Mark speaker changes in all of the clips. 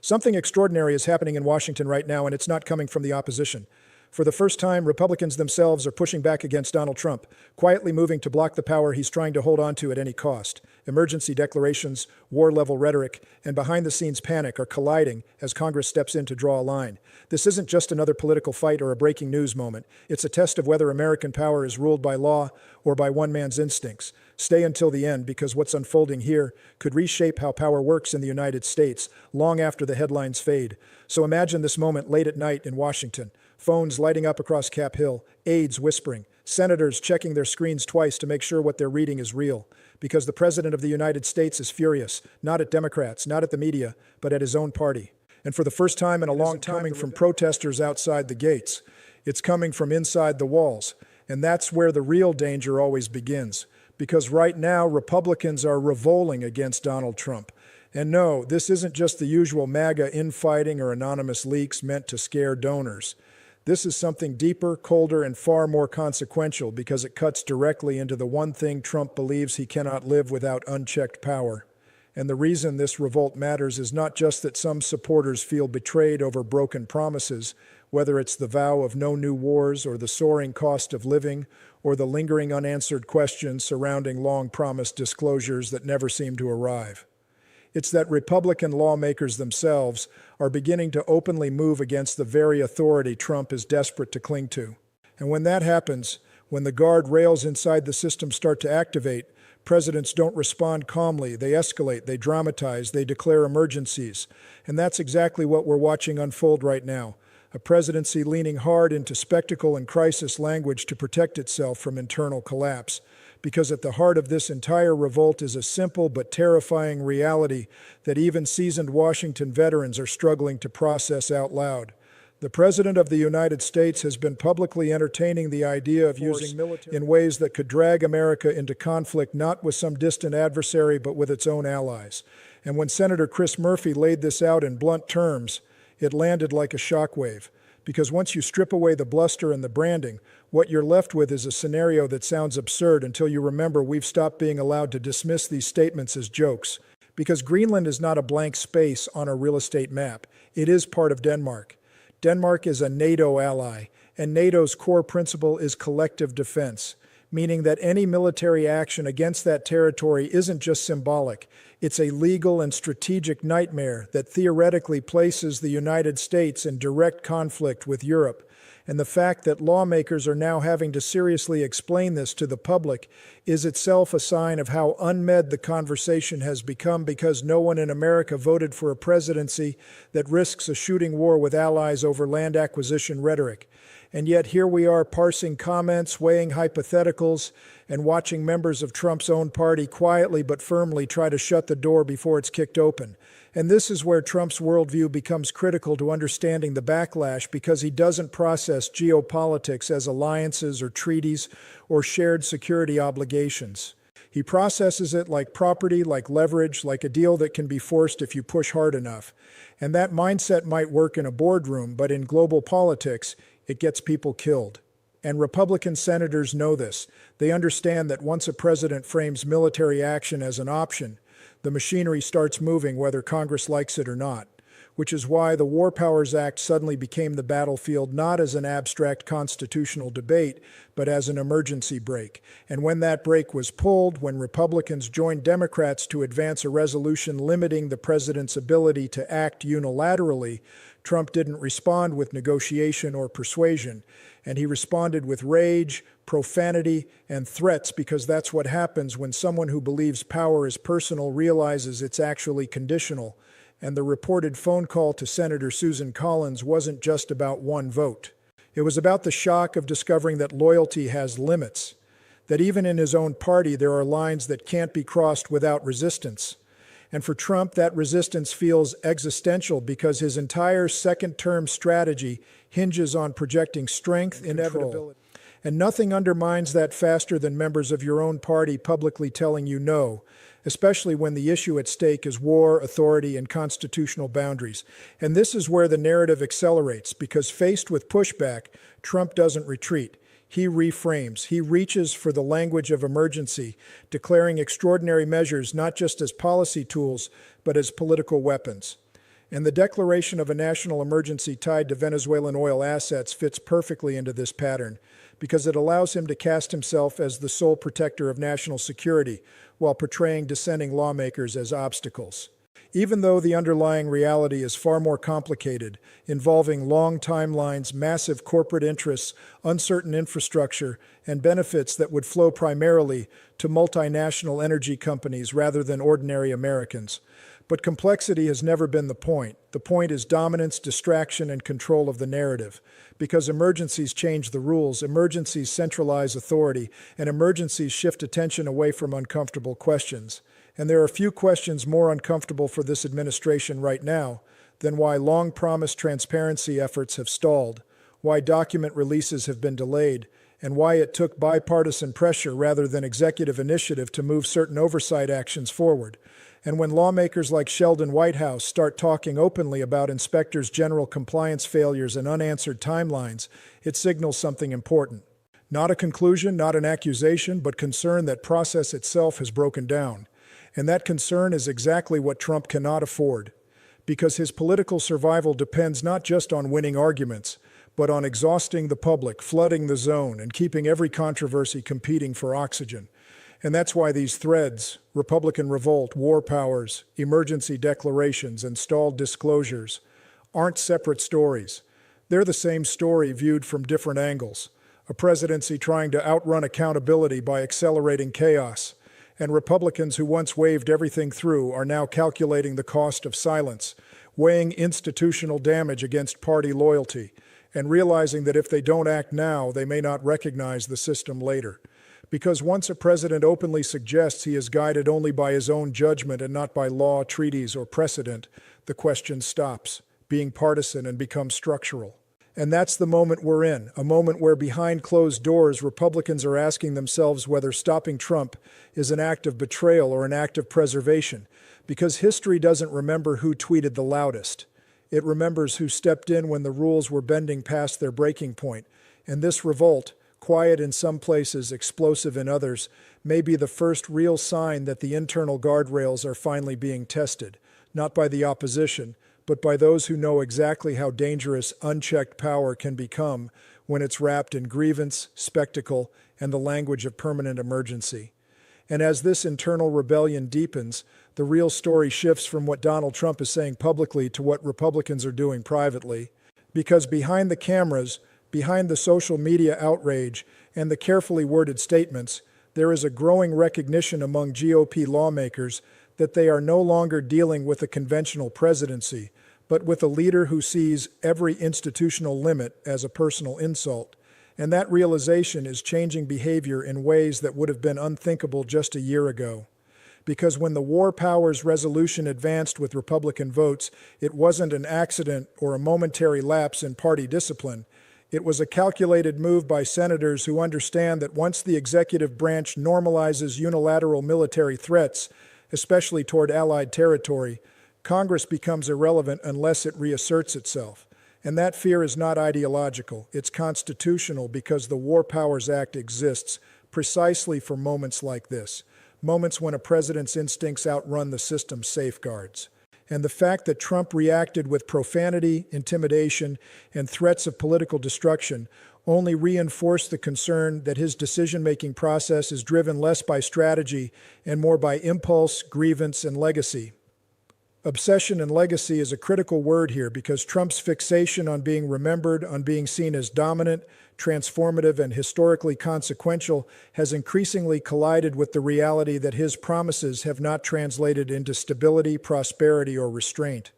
Speaker 1: Something extraordinary is happening in Washington right now, and it's not coming from the opposition. For the first time, Republicans themselves are pushing back against Donald Trump, quietly moving to block the power he's trying to hold on to at any cost. Emergency declarations, war-level rhetoric, and behind-the-scenes panic are colliding as Congress steps in to draw a line. This isn't just another political fight or a breaking news moment. It's a test of whether American power is ruled by law or by one man's instincts. Stay until the end, because what's unfolding here could reshape how power works in the United States long after the headlines fade. So imagine this moment late at night in Washington. Phones lighting up across Cap Hill, aides whispering, senators checking their screens twice to make sure what they're reading is real. Because the President of the United States is furious, not at Democrats, not at the media, but at his own party. And for the first time in a long time, coming from protesters outside the gates. It's coming from inside the walls. And that's where the real danger always begins. Because right now, Republicans are revolting against Donald Trump. And no, this isn't just the usual MAGA infighting or anonymous leaks meant to scare donors. This is something deeper, colder, and far more consequential because it cuts directly into the one thing Trump believes he cannot live without: unchecked power. And the reason this revolt matters is not just that some supporters feel betrayed over broken promises, whether it's the vow of no new wars or the soaring cost of living or the lingering unanswered questions surrounding long-promised disclosures that never seem to arrive. It's that Republican lawmakers themselves are beginning to openly move against the very authority Trump is desperate to cling to. And when that happens, when the guardrails inside the system start to activate, presidents don't respond calmly. They escalate, they dramatize, they declare emergencies. And that's exactly what we're watching unfold right now. A presidency leaning hard into spectacle and crisis language to protect itself from internal collapse. Because at the heart of this entire revolt is a simple but terrifying reality that even seasoned Washington veterans are struggling to process out loud. The President of the United States has been publicly entertaining the idea of using military in ways that could drag America into conflict not with some distant adversary but with its own allies. And when Senator Chris Murphy laid this out in blunt terms, it landed like a shockwave. Because once you strip away the bluster and the branding, what you're left with is a scenario that sounds absurd until you remember we've stopped being allowed to dismiss these statements as jokes. Because Greenland is not a blank space on a real estate map. It is part of Denmark. Denmark is a NATO ally, and NATO's core principle is collective defense, meaning that any military action against that territory isn't just symbolic. It's a legal and strategic nightmare that theoretically places the United States in direct conflict with Europe. And the fact that lawmakers are now having to seriously explain this to the public is itself a sign of how unmed the conversation has become, because no one in America voted for a presidency that risks a shooting war with allies over land acquisition rhetoric. And yet here we are parsing comments, weighing hypotheticals, and watching members of Trump's own party quietly but firmly try to shut the door before it's kicked open. And this is where Trump's worldview becomes critical to understanding the backlash, because he doesn't process geopolitics as alliances or treaties or shared security obligations. He processes it like property, like leverage, like a deal that can be forced if you push hard enough. And that mindset might work in a boardroom, but in global politics, it gets people killed. And Republican senators know this. They understand that once a president frames military action as an option, the machinery starts moving whether Congress likes it or not, which is why the War Powers Act suddenly became the battlefield not as an abstract constitutional debate, but as an emergency brake. And when that brake was pulled, when Republicans joined Democrats to advance a resolution limiting the president's ability to act unilaterally, Trump didn't respond with negotiation or persuasion, and he responded with rage, profanity, and threats, because that's what happens when someone who believes power is personal realizes it's actually conditional. And the reported phone call to Senator Susan Collins wasn't just about one vote. It was about the shock of discovering that loyalty has limits, that even in his own party there are lines that can't be crossed without resistance. And for Trump, that resistance feels existential, because his entire second-term strategy hinges on projecting strength, inevitability. And nothing undermines that faster than members of your own party publicly telling you no, especially when the issue at stake is war, authority, and constitutional boundaries. And this is where the narrative accelerates, because faced with pushback, Trump doesn't retreat. He reframes. He reaches for the language of emergency, declaring extraordinary measures not just as policy tools, but as political weapons. And the declaration of a national emergency tied to Venezuelan oil assets fits perfectly into this pattern because it allows him to cast himself as the sole protector of national security while portraying dissenting lawmakers as obstacles. Even though the underlying reality is far more complicated, involving long timelines, massive corporate interests, uncertain infrastructure, and benefits that would flow primarily to multinational energy companies rather than ordinary Americans. But complexity has never been the point. The point is dominance, distraction, and control of the narrative. Because emergencies change the rules, emergencies centralize authority, and emergencies shift attention away from uncomfortable questions. And there are few questions more uncomfortable for this administration right now than why long-promised transparency efforts have stalled, why document releases have been delayed, and why it took bipartisan pressure rather than executive initiative to move certain oversight actions forward. And when lawmakers like Sheldon Whitehouse start talking openly about inspectors general compliance failures and unanswered timelines, it signals something important. Not a conclusion, not an accusation, but concern that process itself has broken down. And that concern is exactly what Trump cannot afford, because his political survival depends not just on winning arguments, but on exhausting the public, flooding the zone, and keeping every controversy competing for oxygen. And that's why these threads, Republican revolt, war powers, emergency declarations, and stalled disclosures, aren't separate stories. They're the same story viewed from different angles. A presidency trying to outrun accountability by accelerating chaos, and Republicans who once waved everything through are now calculating the cost of silence, weighing institutional damage against party loyalty, and realizing that if they don't act now, they may not recognize the system later. Because once a president openly suggests he is guided only by his own judgment and not by law, treaties, or precedent, the question stops being partisan and becomes structural. And that's the moment we're in, a moment where behind closed doors, Republicans are asking themselves whether stopping Trump is an act of betrayal or an act of preservation, because history doesn't remember who tweeted the loudest. It remembers who stepped in when the rules were bending past their breaking point. And this revolt, quiet in some places, explosive in others, may be the first real sign that the internal guardrails are finally being tested, not by the opposition, but by those who know exactly how dangerous unchecked power can become when it's wrapped in grievance, spectacle, and the language of permanent emergency. And as this internal rebellion deepens, the real story shifts from what Donald Trump is saying publicly to what Republicans are doing privately. Because behind the cameras, behind the social media outrage and the carefully worded statements, there is a growing recognition among GOP lawmakers that they are no longer dealing with a conventional presidency, but with a leader who sees every institutional limit as a personal insult. And that realization is changing behavior in ways that would have been unthinkable just a year ago. Because when the war powers resolution advanced with Republican votes, it wasn't an accident or a momentary lapse in party discipline. It was a calculated move by senators who understand that once the executive branch normalizes unilateral military threats, especially toward allied territory, Congress becomes irrelevant unless it reasserts itself. And that fear is not ideological, it's constitutional because the War Powers Act exists precisely for moments like this, moments when a president's instincts outrun the system's safeguards. And the fact that Trump reacted with profanity, intimidation, and threats of political destruction only reinforced the concern that his decision-making process is driven less by strategy and more by impulse, grievance, and legacy. Obsession and legacy is a critical word here because Trump's fixation on being remembered, on being seen as dominant, transformative, and historically consequential has increasingly collided with the reality that his promises have not translated into stability, prosperity, or restraint.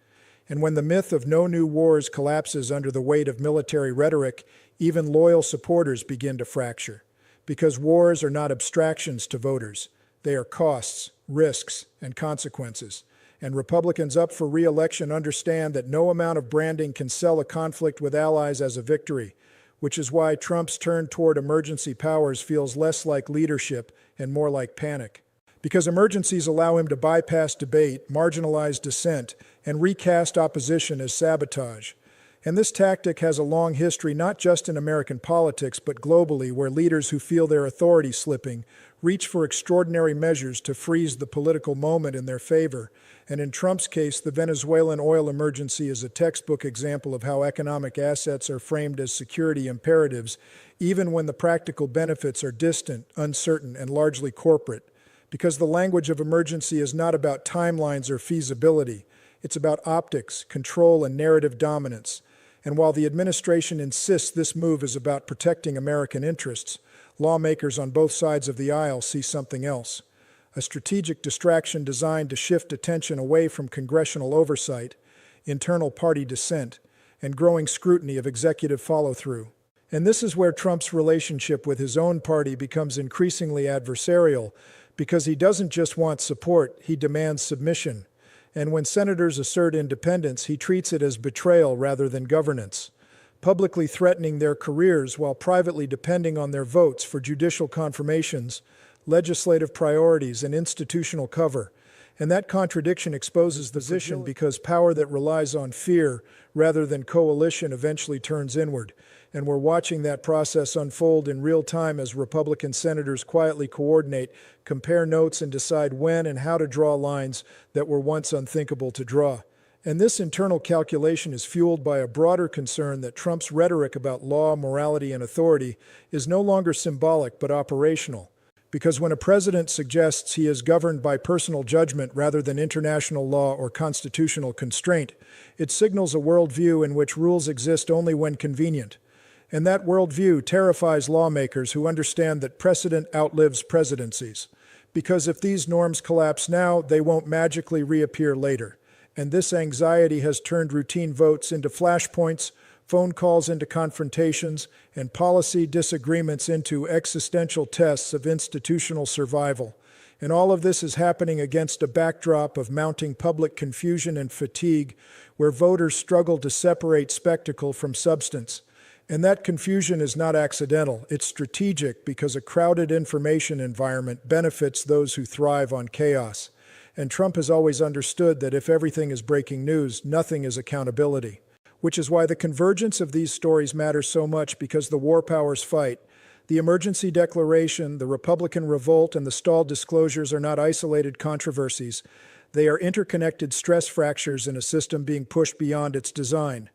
Speaker 1: And when the myth of no new wars collapses under the weight of military rhetoric, even loyal supporters begin to fracture. Because wars are not abstractions to voters. They are costs, risks, and consequences. And Republicans up for re-election understand that no amount of branding can sell a conflict with allies as a victory, which is why Trump's turn toward emergency powers feels less like leadership and more like panic. Because emergencies allow him to bypass debate, marginalize dissent, and recast opposition as sabotage. And this tactic has a long history not just in American politics, but globally, where leaders who feel their authority slipping reach for extraordinary measures to freeze the political moment in their favor. And in Trump's case, the Venezuelan oil emergency is a textbook example of how economic assets are framed as security imperatives, even when the practical benefits are distant, uncertain, and largely corporate. Because the language of emergency is not about timelines or feasibility. It's about optics, control, and narrative dominance. And while the administration insists this move is about protecting American interests, lawmakers on both sides of the aisle see something else. A strategic distraction designed to shift attention away from congressional oversight, internal party dissent, and growing scrutiny of executive follow-through. And this is where Trump's relationship with his own party becomes increasingly adversarial, because he doesn't just want support, he demands submission. And when senators assert independence, he treats it as betrayal rather than governance, publicly threatening their careers while privately depending on their votes for judicial confirmations, legislative priorities, and institutional cover. And that contradiction exposes the position because power that relies on fear rather than coalition eventually turns inward. And we're watching that process unfold in real time as Republican senators quietly coordinate, compare notes, and decide when and how to draw lines that were once unthinkable to draw. And this internal calculation is fueled by a broader concern that Trump's rhetoric about law, morality, and authority is no longer symbolic but operational. Because when a president suggests he is governed by personal judgment rather than international law or constitutional constraint, it signals a worldview in which rules exist only when convenient. And that worldview terrifies lawmakers who understand that precedent outlives presidencies. Because if these norms collapse now, they won't magically reappear later. And this anxiety has turned routine votes into flashpoints, phone calls into confrontations, and policy disagreements into existential tests of institutional survival. And all of this is happening against a backdrop of mounting public confusion and fatigue, where voters struggle to separate spectacle from substance. And that confusion is not accidental, it's strategic because a crowded information environment benefits those who thrive on chaos. And Trump has always understood that if everything is breaking news, nothing is accountability. Which is why the convergence of these stories matters so much, because the war powers fight. The emergency declaration, the Republican revolt, and the stalled disclosures are not isolated controversies. They are interconnected stress fractures in a system being pushed beyond its design.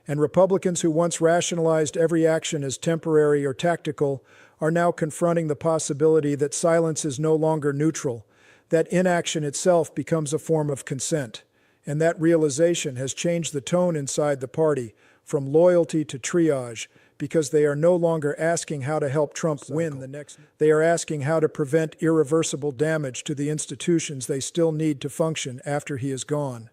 Speaker 1: And Republicans who once rationalized every action as temporary or tactical are now confronting the possibility that silence is no longer neutral, that inaction itself becomes a form of consent. And that realization has changed the tone inside the party, from loyalty to triage, because they are no longer asking how to help Trump win the next. They are asking how to prevent irreversible damage to the institutions they still need to function after he is gone.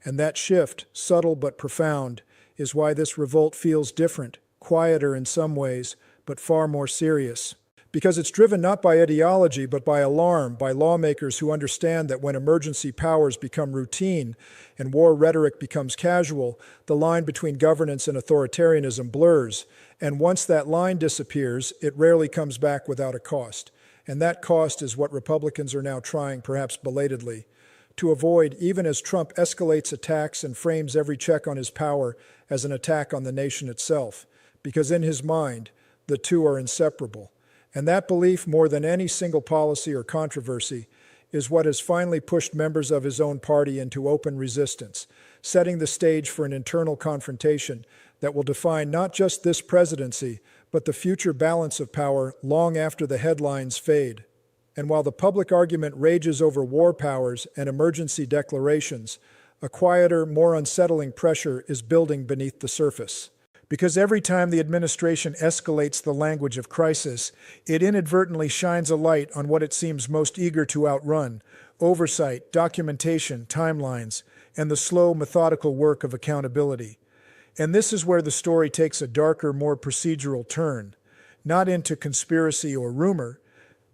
Speaker 1: And that shift, subtle but profound, is why this revolt feels different, quieter in some ways, but far more serious. Because it's driven not by ideology, but by alarm, by lawmakers who understand that when emergency powers become routine and war rhetoric becomes casual, the line between governance and authoritarianism blurs. And once that line disappears, it rarely comes back without a cost. And that cost is what Republicans are now trying, perhaps belatedly, to avoid, even as Trump escalates attacks and frames every check on his power as an attack on the nation itself. Because in his mind, the two are inseparable. And that belief, more than any single policy or controversy, is what has finally pushed members of his own party into open resistance, setting the stage for an internal confrontation that will define not just this presidency, but the future balance of power long after the headlines fade. And while the public argument rages over war powers and emergency declarations, a quieter, more unsettling pressure is building beneath the surface. Because every time the administration escalates the language of crisis, it inadvertently shines a light on what it seems most eager to outrun: oversight, documentation, timelines, and the slow, methodical work of accountability. And this is where the story takes a darker, more procedural turn, not into conspiracy or rumor,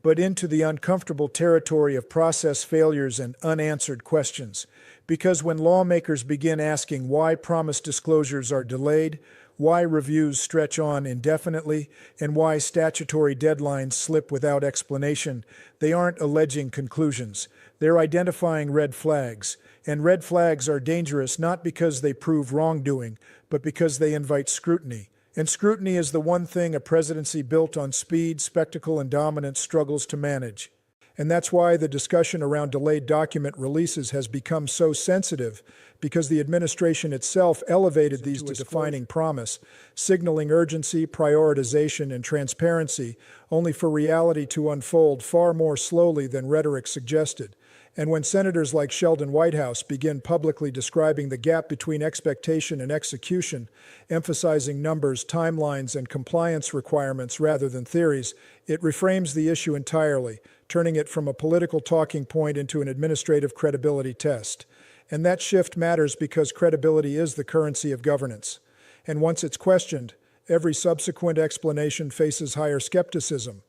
Speaker 1: but into the uncomfortable territory of process failures and unanswered questions. Because when lawmakers begin asking why promised disclosures are delayed, why reviews stretch on indefinitely, and why statutory deadlines slip without explanation, they aren't alleging conclusions. They're identifying red flags. And red flags are dangerous not because they prove wrongdoing, but because they invite scrutiny. And scrutiny is the one thing a presidency built on speed, spectacle, and dominance struggles to manage. And that's why the discussion around delayed document releases has become so sensitive, because the administration itself elevated these to defining promise, signaling urgency, prioritization, and transparency, only for reality to unfold far more slowly than rhetoric suggested. And when senators like Sheldon Whitehouse begin publicly describing the gap between expectation and execution, emphasizing numbers, timelines, and compliance requirements rather than theories, it reframes the issue entirely, turning it from a political talking point into an administrative credibility test. And that shift matters because credibility is the currency of governance. And once it's questioned, every subsequent explanation faces higher skepticism.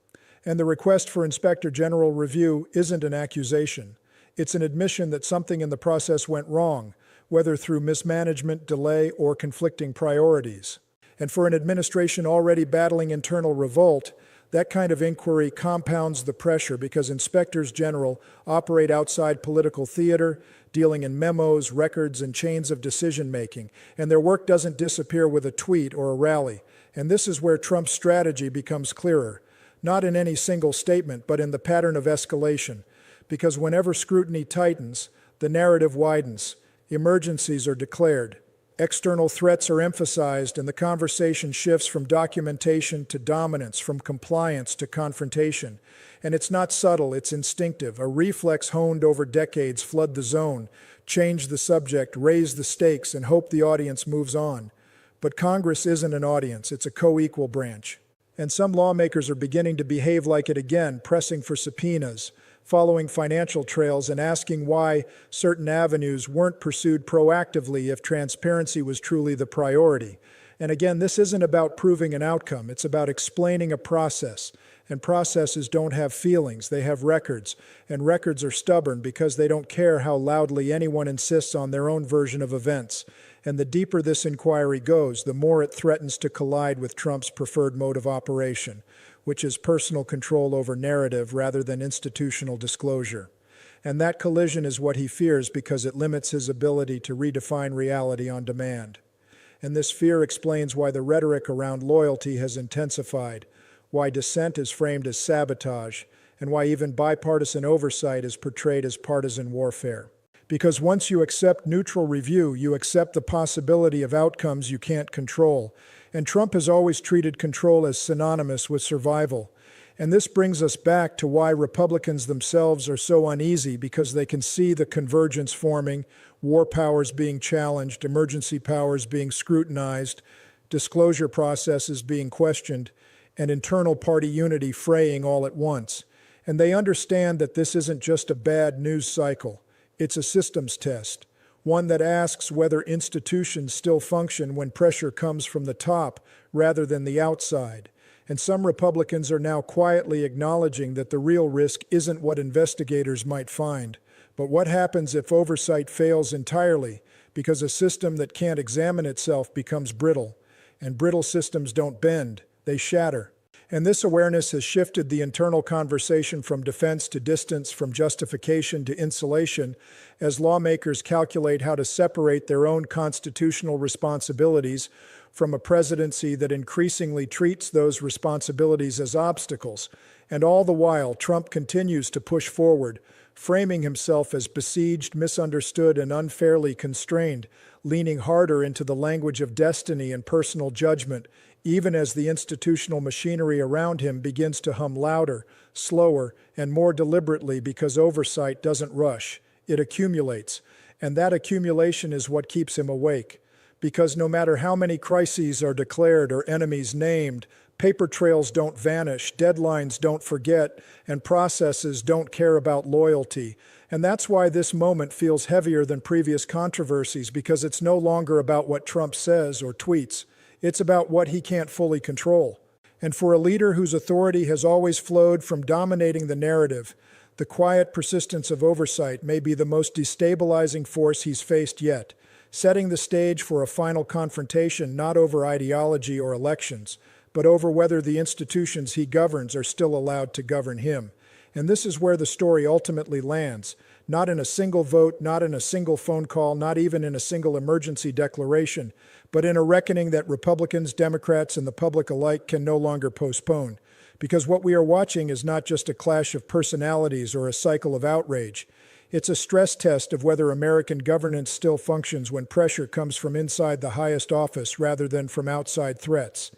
Speaker 1: And the request for Inspector General review isn't an accusation. It's an admission that something in the process went wrong, whether through mismanagement, delay, or conflicting priorities. And for an administration already battling internal revolt, that kind of inquiry compounds the pressure because inspectors general operate outside political theater, dealing in memos, records, and chains of decision-making, and their work doesn't disappear with a tweet or a rally. And this is where Trump's strategy becomes clearer, not in any single statement, but in the pattern of escalation. Because whenever scrutiny tightens, the narrative widens, emergencies are declared, external threats are emphasized, and the conversation shifts from documentation to dominance, from compliance to confrontation. And it's not subtle, it's instinctive. A reflex honed over decades flood the zone, change the subject, raise the stakes, and hope the audience moves on. But Congress isn't an audience, it's a co-equal branch. And some lawmakers are beginning to behave like it again, pressing for subpoenas, following financial trails, and asking why certain avenues weren't pursued proactively if transparency was truly the priority. And again, this isn't about proving an outcome, it's about explaining a process. And processes don't have feelings, they have records. And records are stubborn because they don't care how loudly anyone insists on their own version of events. And the deeper this inquiry goes, the more it threatens to collide with Trump's preferred mode of operation, which is personal control over narrative rather than institutional disclosure. And that collision is what he fears because it limits his ability to redefine reality on demand. And this fear explains why the rhetoric around loyalty has intensified, why dissent is framed as sabotage, and why even bipartisan oversight is portrayed as partisan warfare. Because once you accept neutral review, you accept the possibility of outcomes you can't control. And Trump has always treated control as synonymous with survival. And this brings us back to why Republicans themselves are so uneasy, because they can see the convergence forming, war powers being challenged, emergency powers being scrutinized, disclosure processes being questioned, and internal party unity fraying all at once. And they understand that this isn't just a bad news cycle. It's a systems test, one that asks whether institutions still function when pressure comes from the top rather than the outside. And some Republicans are now quietly acknowledging that the real risk isn't what investigators might find, but what happens if oversight fails entirely, because a system that can't examine itself becomes brittle. And brittle systems don't bend, they shatter. And this awareness has shifted the internal conversation from defense to distance, from justification to insulation, as lawmakers calculate how to separate their own constitutional responsibilities from a presidency that increasingly treats those responsibilities as obstacles. And all the while, Trump continues to push forward, framing himself as besieged, misunderstood, and unfairly constrained, leaning harder into the language of destiny and personal judgment, even as the institutional machinery around him begins to hum louder, slower, and more deliberately, because oversight doesn't rush, it accumulates. And that accumulation is what keeps him awake. Because no matter how many crises are declared or enemies named, paper trails don't vanish, deadlines don't forget, and processes don't care about loyalty. And that's why this moment feels heavier than previous controversies, because it's no longer about what Trump says or tweets. It's about what he can't fully control. And for a leader whose authority has always flowed from dominating the narrative, the quiet persistence of oversight may be the most destabilizing force he's faced yet, setting the stage for a final confrontation not over ideology or elections, but over whether the institutions he governs are still allowed to govern him. And this is where the story ultimately lands, not in a single vote, not in a single phone call, not even in a single emergency declaration, but in a reckoning that Republicans, Democrats, and the public alike can no longer postpone. Because what we are watching is not just a clash of personalities or a cycle of outrage. It's a stress test of whether American governance still functions when pressure comes from inside the highest office rather than from outside threats.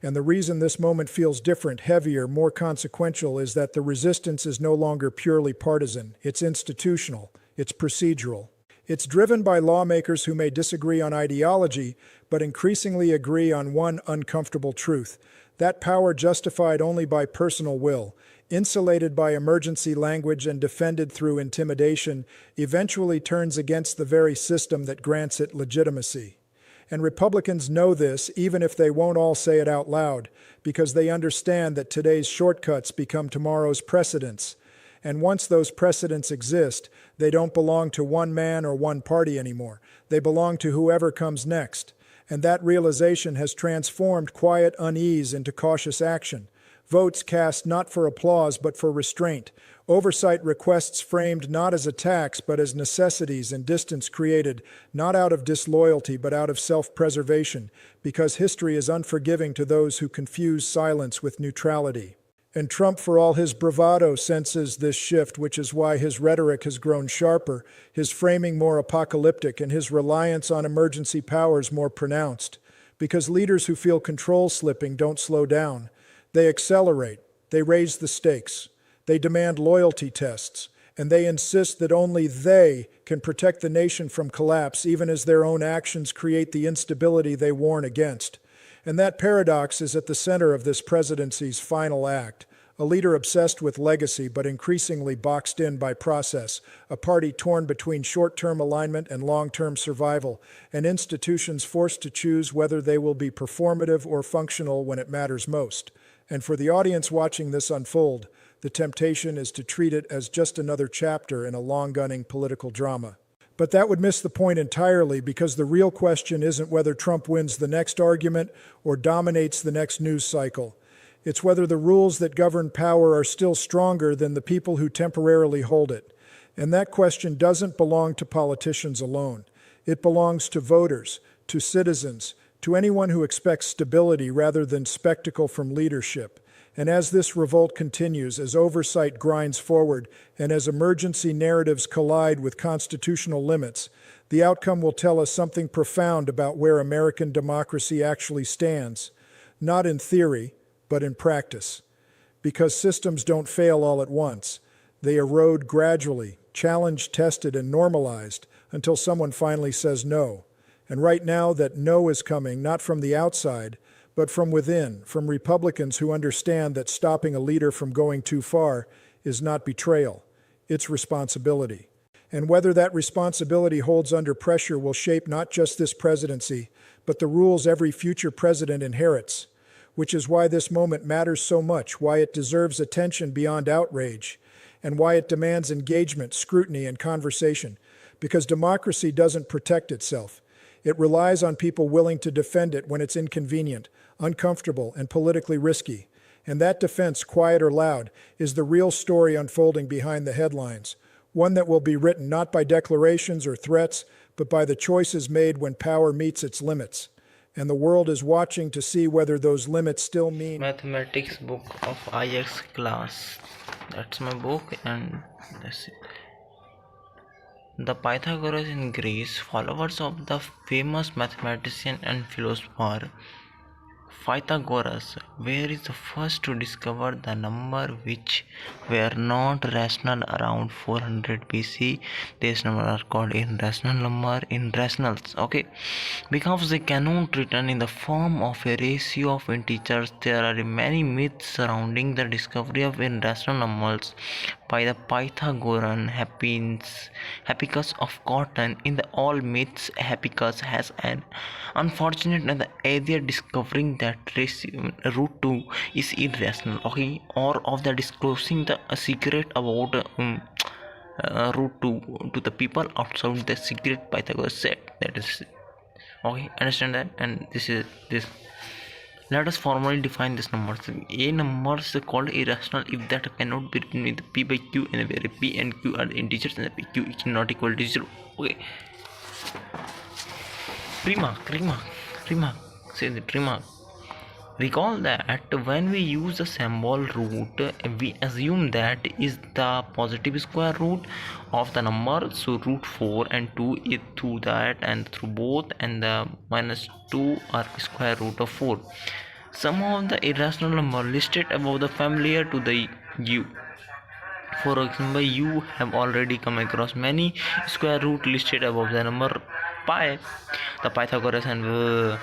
Speaker 1: And the reason this moment feels different, heavier, more consequential is that the resistance is no longer purely partisan. It's institutional. It's procedural. It's driven by lawmakers who may disagree on ideology, but increasingly agree on one uncomfortable truth: that power justified only by personal will, insulated by emergency language and defended through intimidation, eventually turns against the very system that grants it legitimacy. And Republicans know this, even if they won't all say it out loud, because they understand that today's shortcuts become tomorrow's precedents. And once those precedents exist, they don't belong to one man or one party anymore. They belong to whoever comes next. And that realization has transformed quiet unease into cautious action. Votes cast not for applause but for restraint. Oversight requests framed not as attacks but as necessities, and distance created not out of disloyalty but out of self-preservation, because history is unforgiving to those who confuse silence with neutrality. And Trump, for all his bravado, senses this shift, which is why his rhetoric has grown sharper, his framing more apocalyptic, and his reliance on emergency powers more pronounced. Because leaders who feel control slipping don't slow down. They accelerate. They raise the stakes. They demand loyalty tests. And they insist that only they can protect the nation from collapse, even as their own actions create the instability they warn against. And that paradox is at the center of this presidency's final act. A leader obsessed with legacy but increasingly boxed in by process, a party torn between short-term alignment and long-term survival, and institutions forced to choose whether they will be performative or functional when it matters most. And for the audience watching this unfold, the temptation is to treat it as just another chapter in a long-gunning political drama. But that would miss the point entirely, because the real question isn't whether Trump wins the next argument or dominates the next news cycle. It's whether the rules that govern power are still stronger than the people who temporarily hold it. And that question doesn't belong to politicians alone. It belongs to voters, to citizens, to anyone who expects stability rather than spectacle from leadership. And as this revolt continues, as oversight grinds forward, and as emergency narratives collide with constitutional limits, the outcome will tell us something profound about where American democracy actually stands, not in theory, but in practice. Because systems don't fail all at once. They erode gradually, challenged, tested, and normalized, until someone finally says no. And right now, that no is coming not from the outside, but from within, from Republicans who understand that stopping a leader from going too far is not betrayal, it's responsibility. And whether that responsibility holds under pressure will shape not just this presidency, but the rules every future president inherits, which is why this moment matters so much, why it deserves attention beyond outrage, and why it demands engagement, scrutiny, and conversation. Because democracy doesn't protect itself. It relies on people willing to defend it when it's inconvenient, uncomfortable, and politically risky. And that defense, quiet or loud, is the real story unfolding behind the headlines, one that will be written not by declarations or threats, but by the choices made when power meets its limits. And the world is watching to see whether those limits still mean
Speaker 2: Mathematics book of IX class. That's my book, and that's it. The Pythagoras in Greece, followers of the famous mathematician and philosopher Pythagoras, were the first to discover the number which were not rational around 400 BC. These numbers are called irrational number in rationals. Okay, because they cannot return in the form of a ratio of integers. There are many myths surrounding the discovery of irrational numbers by the Pythagorean Hipparchus of Cotton. In the all myths, Hipparchus has an unfortunate idea discovering that root 2 is irrational, okay, or of the disclosing the secret about root 2 to the people outside the secret. Pythagoras said that is okay, understand that. And this is this Let us formally define this numbers. A number is called irrational if that cannot be written with p by q, and where p and q are the integers and q is not equal to 0. Okay. Remark. Say the remark. Recall that when we use the symbol root, we assume that is the positive square root of the number. So root 4 and 2 is through that and through both, and the minus 2 are square root of 4. Some of the irrational number listed above the familiar to the you. For example, you have already come across many square root listed above the number pi. The Pythagoras and